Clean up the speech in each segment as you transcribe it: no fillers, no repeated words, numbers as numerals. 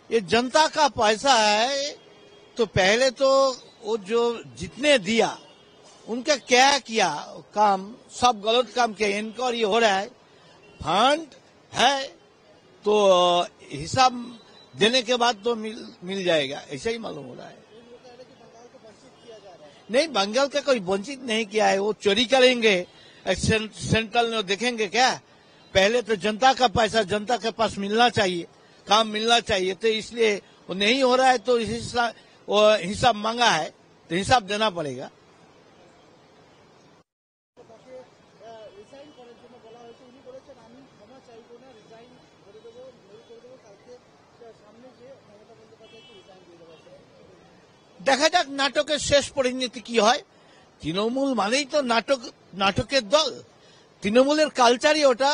ये जनता का पैसा है, तो पहले तो वो जो जितने दिया उनका क्या किया काम, सब गलत काम किया। इंक्वायरी हो रहा है, फंड है तो हिसाब देने के बाद तो मिल जाएगा, ऐसा ही मालूम हो रहा है। नहीं, बंगाल का कोई वंचित नहीं किया है, वो चोरी करेंगे। सेंट्रल ने देखेंगे क्या, पहले तो जनता का पैसा जनता के पास मिलना चाहिए, काम मिलना चाहिए, तो इसलिए वो नहीं हो रहा है, तो हिसाब मांगा है तो हिसाब देना पड़ेगा। দেখা যাক নাটকের শেষ পরিণতি কি হয়। তৃণমূল মানেই তো নাটকের দল, তৃণমূলের কালচারই ওটা,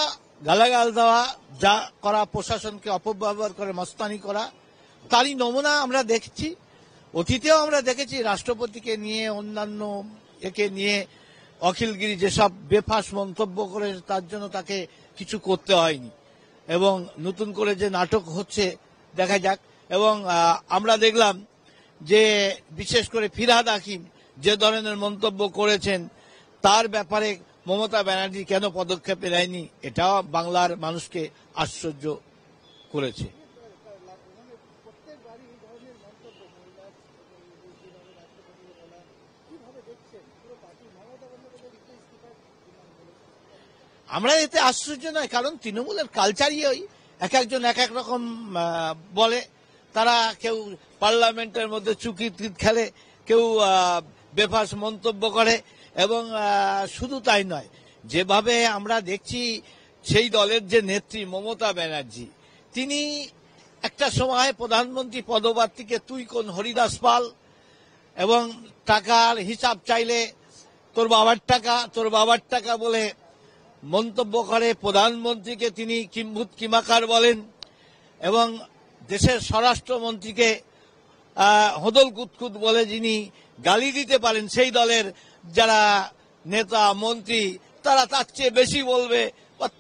গালাগাল দেওয়া, যা করা, প্রশাসনকে অপব্যবহার করে মস্তানি করা, তারই নমুনা আমরা দেখছি। অতীতেও আমরা দেখেছি রাষ্ট্রপতিকে নিয়ে, অন্যান্য একে নিয়ে অখিলগিরি যেসব বেফাস মন্তব্য করে, তার জন্য তাকে কিছু করতে হয়নি। এবং নতুন করে যে নাটক হচ্ছে দেখা যাক। এবং আমরা দেখলাম যে বিশেষ করে ফিরহাদ হাকিম যে ধরনের মন্তব্য করেছেন, তার ব্যাপারে মমতা ব্যানার্জি কেন পদক্ষেপ নেয়নি, এটাও বাংলার মানুষকে আশ্চর্য করেছে। আমরা এতে আশ্চর্য নয়, কারণ তৃণমূলের কালচারই ওই, এক একজন এক এক রকম বলে। তারা কেউ পার্লামেন্টের মধ্যে চুক্তি খেলে, কেউ বেফাস মন্তব্য করে। এবং শুধু তাই নয়, যেভাবে আমরা দেখছি সেই দলের যে নেত্রী মমতা ব্যানার্জি, তিনি একটা সময় প্রধানমন্ত্রী পদপ্রার্থীকে তুই কোন হরিদাস পাল, এবং টাকার হিসাব চাইলে তোর বাবার টাকা বলে মন্তব্য করে। প্রধানমন্ত্রীকে তিনি কিম্ভূত কিমাকার বলেন, এবং দেশের স্বরাষ্ট্রমন্ত্রীকে হদল কুতকুত বলে যিনি গালি দিতে পারেন, সেই দলের যারা নেতা মন্ত্রী তারা তার চেয়ে বেশি বলবে,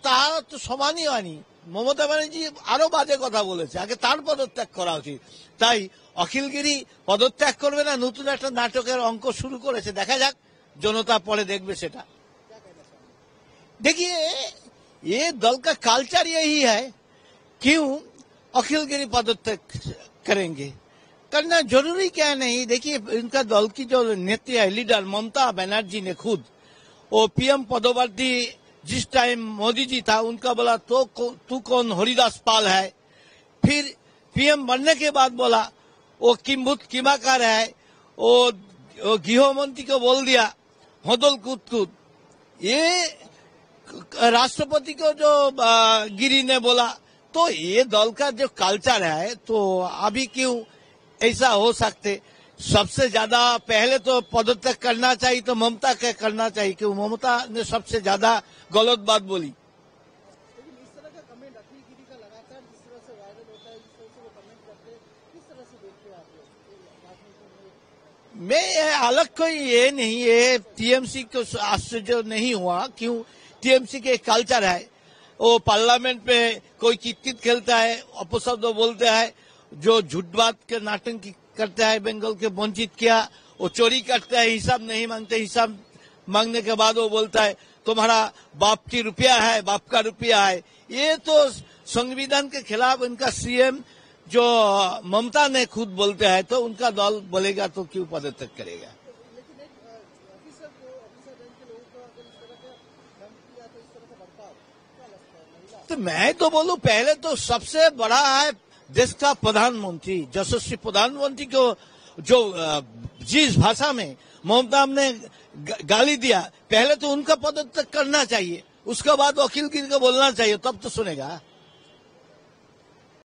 তার তো সমানই হয়নি। মমতা ব্যানার্জি আরো বাজে কথা বলেছে, আগে তার পদত্যাগ করা উচিত। তাই অখিলগিরি পদত্যাগ করবে না, নতুন একটা নাটকের অঙ্ক শুরু করেছে। দেখা যাক, জনতা পরে দেখবে সেটা। देखिए, ये दल का कल्चर यही है, क्यों अखिलगिरी पदत्याग करेंगे, करना जरूरी क्या नहीं। देखिए, इनका दल की जो नेत्री है, लीडर ममता बनर्जी ने खुद वो पीएम पदप्रार्थी जिस टाइम मोदी जी था उनका बोला तो तू कौन हरिदास पाल है, फिर पीएम बनने के बाद बोला वो किम्भूत किमाकार है, वो गृह मंत्री को बोल दिया हदल कुतकुत। ये राष्ट्रपति को जो गिरी ने बोला, तो ये दल का जो कल्चर है, तो अभी क्यों ऐसा हो सकते। सबसे ज्यादा पहले तो पदत्याग करना चाहिए, तो ममता के करना चाहिए, क्यों ममता ने सबसे ज्यादा गलत बात बोली। लेकिन इस तरह का कमेंट अखिलगिरी का लगातार जिस तरह से वायरल होता है, जिस तरह से वो कमेंट करते हैं, किस तरह से देखते हैं आप लोग? मैं अलग कोई ये नहीं, ये टीएमसी को आश्चर्य नहीं हुआ, क्यों टीएमसी के कल्चर है, वो पार्लियामेंट में कोई कितकित खेलता है, अपशब्द बोलता है, जो झूठ बात के नाटक करता है, बंगाल के वंचित किया, वो चोरी करता है, हिसाब नहीं मांगते, हिसाब मांगने के बाद वो बोलता है तुम्हारा बाप की रुपया है, बाप का रुपया है। ये तो संविधान के खिलाफ इनका सीएम जो ममता ने खुद बोलते हैं, तो उनका दल बोलेगा तो क्यों पदत्याग करेगा। तो मैं तो बोलूं, पहले तो सबसे बड़ा है देश का प्रधानमंत्री, यशस्वी प्रधानमंत्री को जो जिस भाषा में ममता ने गाली दिया, पहले तो उनका पदत्याग करना चाहिए, उसके बाद अखिलगिरी को बोलना चाहिए, तब तो सुनेगा।